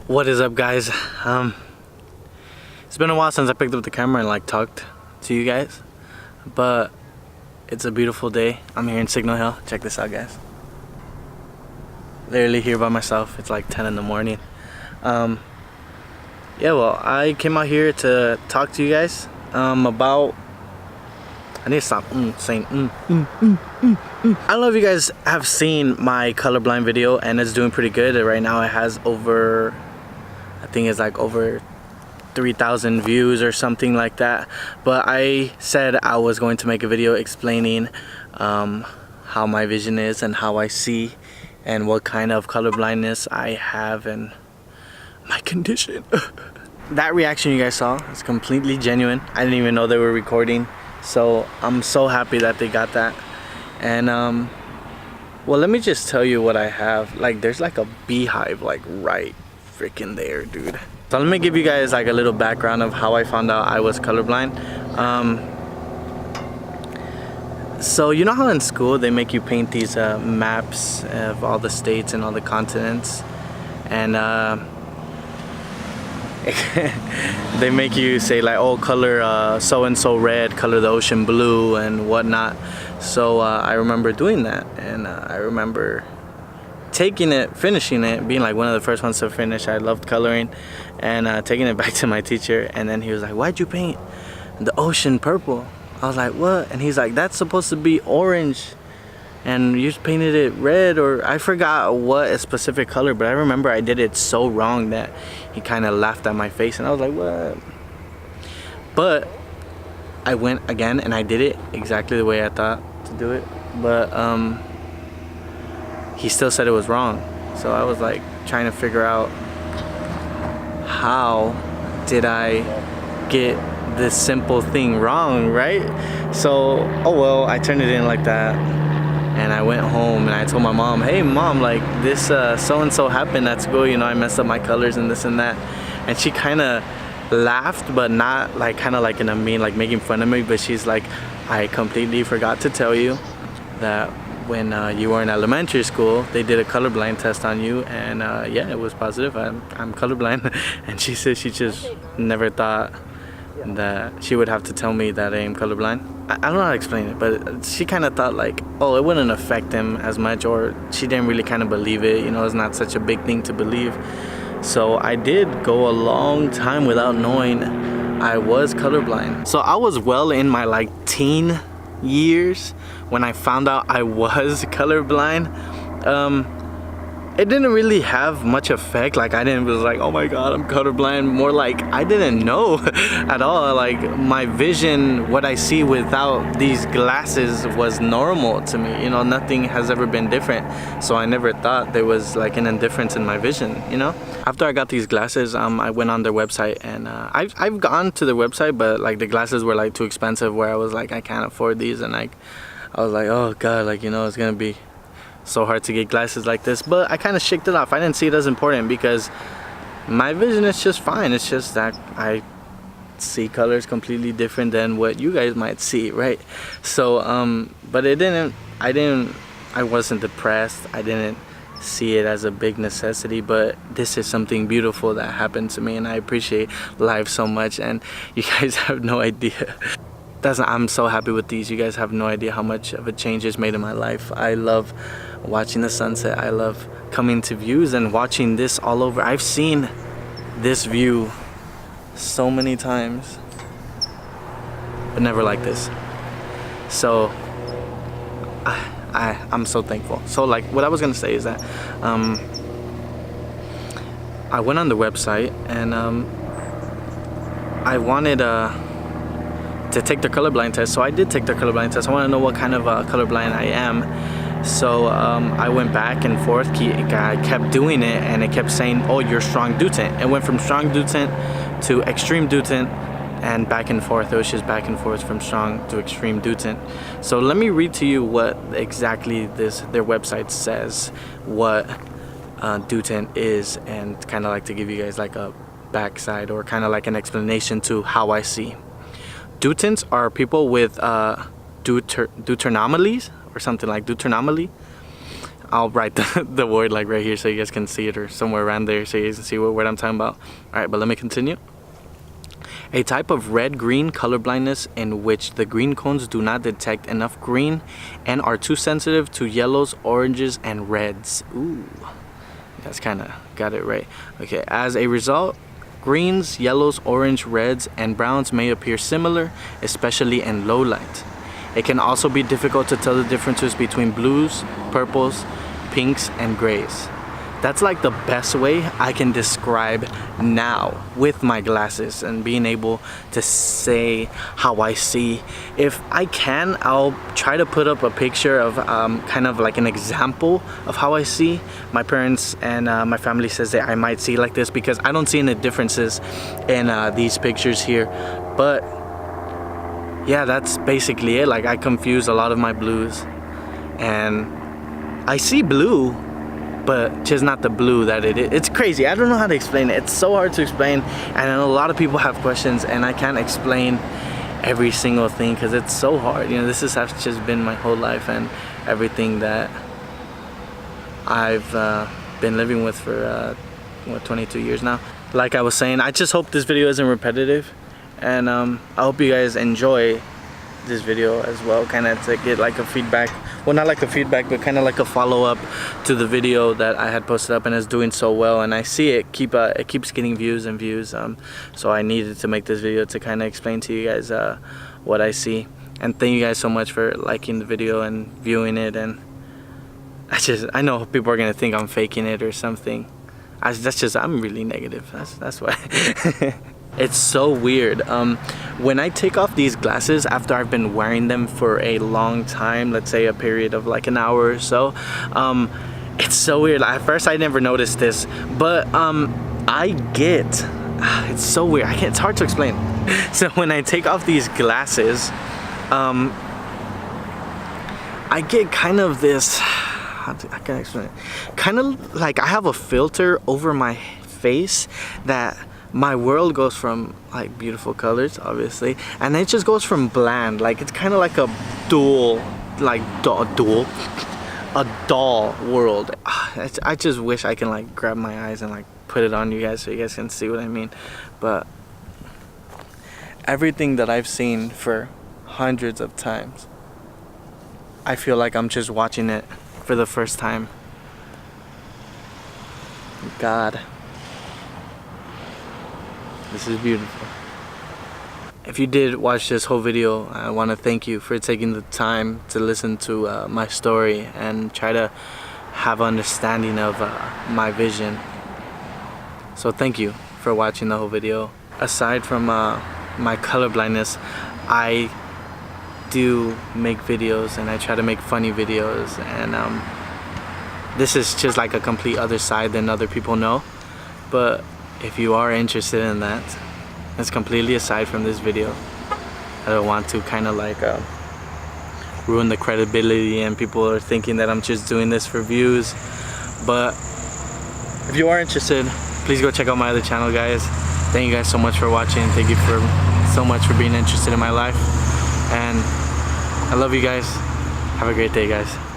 What is up, guys? It's been a while since I picked up the camera and like talked to you guys, but it's a beautiful day. I'm here in Signal Hill. Check this out, guys. Literally here by myself. It's like 10 in the morning. Yeah, well, I came out here to talk to you guys about, I need to stop saying I don't know if you guys have seen my colorblind video, and it's doing pretty good. Right now it has over, I think it's like over 3,000 views or something like that. But I said I was going to make a video explaining how my vision is and how I see and what kind of colorblindness I have and my condition. That reaction you guys saw is completely genuine. I didn't even know they were recording, so I'm so happy that they got that. And well, let me just tell you what I have. Like, there's like a beehive like right freaking there, dude. So let me give you guys like a little background of how I found out I was colorblind. So you know how in school they make you paint these maps of all the states and all the continents, and they make you say like, oh, color so and so red, color the ocean blue and whatnot. So I remember doing that, and I remember taking it, finishing it, being like one of the first ones to finish. I loved coloring, and taking it back to my teacher, and then he was like, why'd you paint the ocean purple? I was like, what? And he's like, that's supposed to be orange and you just painted it red, or I forgot what a specific color, but I remember I did it so wrong that he kind of laughed at my face, and I was like, what? But I went again and I did it exactly the way I thought to do it, but he still said it was wrong. So I was like trying to figure out, how did I get this simple thing wrong, right? So, oh well, I turned it in like that, and I went home and I told my mom, hey mom, like this so-and-so happened at school, you know, I messed up my colors and this and that. And she kind of laughed, but not like kind of like in a mean, like making fun of me, but she's like, I completely forgot to tell you that when you were in elementary school, they did a colorblind test on you, and yeah, it was positive. I'm colorblind. And she said she just never thought that she would have to tell me that I am colorblind. I don't know how to explain it, but she kind of thought like, oh, it wouldn't affect him as much, or she didn't really kind of believe it, you know, it's not such a big thing to believe. So I did go a long time without knowing I was colorblind. So I was well in my like teen years when I found out I was colorblind. It didn't really have much effect. Like, I didn't was like, oh my god, I'm colorblind. More like I didn't know at all. Like, my vision, what I see without these glasses was normal to me, you know. Nothing has ever been different, so I never thought there was like an indifference in my vision, you know. After I got these glasses, I went on their website, and I've gone to the website, but like the glasses were like too expensive, where I was like, I can't afford these, and like I was like, oh god, like, you know, it's gonna be so hard to get glasses like this. But I kind of shaked it off. I didn't see it as important because my vision is just fine. It's just that I see colors completely different than what you guys might see, right? So but I wasn't depressed. I didn't see it as a big necessity, but this is something beautiful that happened to me, and I appreciate life so much, and you guys have no idea. I'm so happy with these. You guys have no idea how much of a change it's made in my life. I love watching the sunset. I love coming to views and watching this all over. I've seen this view so many times, but never like this. So I'm so thankful. So like what I was gonna say is that I went on the website, and I wanted to take the colorblind test. So I did take the colorblind test. I want to know what kind of colorblind I am. So I went back and forth. I kept doing it, and it kept saying, oh, you're strong deutant. It went from strong deutant to extreme deutant, and back and forth. It was just back and forth from strong to extreme deutant. So let me read to you what exactly their website says, what deutant is, and kind of like to give you guys like a backside, or kind of like an explanation to how I see. Deutants are people with deuteranomalies, or something like deuteranomaly. I'll write the word like right here so you guys can see it, or somewhere around there so you guys can see what word I'm talking about. All right, but let me continue. A type of red-green color blindness in which the green cones do not detect enough green and are too sensitive to yellows, oranges, and reds. Ooh, that's kind of got it right. Okay, as a result, greens, yellows, orange, reds, and browns may appear similar, especially in low light. It can also be difficult to tell the differences between blues, purples, pinks, and grays. That's like the best way I can describe now with my glasses and being able to say how I see. If I can, I'll try to put up a picture of kind of like an example of how I see. My parents and my family says that I might see like this because I don't see any differences in these pictures here. But yeah, that's basically it. Like, I confuse a lot of my blues, and I see blue, but just not the blue that it is. It's crazy. I don't know how to explain it. It's so hard to explain, and I know a lot of people have questions, and I can't explain every single thing because it's so hard. You know, this has just been my whole life and everything that I've been living with for 22 years now. Like I was saying, I just hope this video isn't repetitive, and I hope you guys enjoy this video as well, kind of to get like a feedback. Well, not like a feedback, but kind of like a follow-up to the video that I had posted up and is doing so well, and I see it keeps getting views and views, so I needed to make this video to kind of explain to you guys what I see. And thank you guys so much for liking the video and viewing it. And I know people are gonna think I'm faking it or something. I'm really negative. That's why. It's so weird. When I take off these glasses after I've been wearing them for a long time, let's say a period of like an hour or so, it's so weird. At first I never noticed this, but it's so weird. It's hard to explain. So when I take off these glasses, I get kind of this, I can't explain it. Kind of like I have a filter over my face that my world goes from like beautiful colors, obviously, and it just goes from bland. Like, it's kind of like a dull world. I just wish I can like grab my eyes and like put it on you guys so you guys can see what I mean. But everything that I've seen for hundreds of times, I feel like I'm just watching it for the first time. God, this is beautiful. If you did watch this whole video, I want to thank you for taking the time to listen to my story and try to have understanding of my vision. So thank you for watching the whole video. Aside from my color blindness, I do make videos, and I try to make funny videos, and this is just like a complete other side than other people know. But if you are interested in that, it's completely aside from this video. I don't want to kind of like ruin the credibility, and people are thinking that I'm just doing this for views. But if you are interested, please go check out my other channel, guys. Thank you guys so much for watching. Thank you so much for being interested in my life, and I love you guys. Have a great day, guys.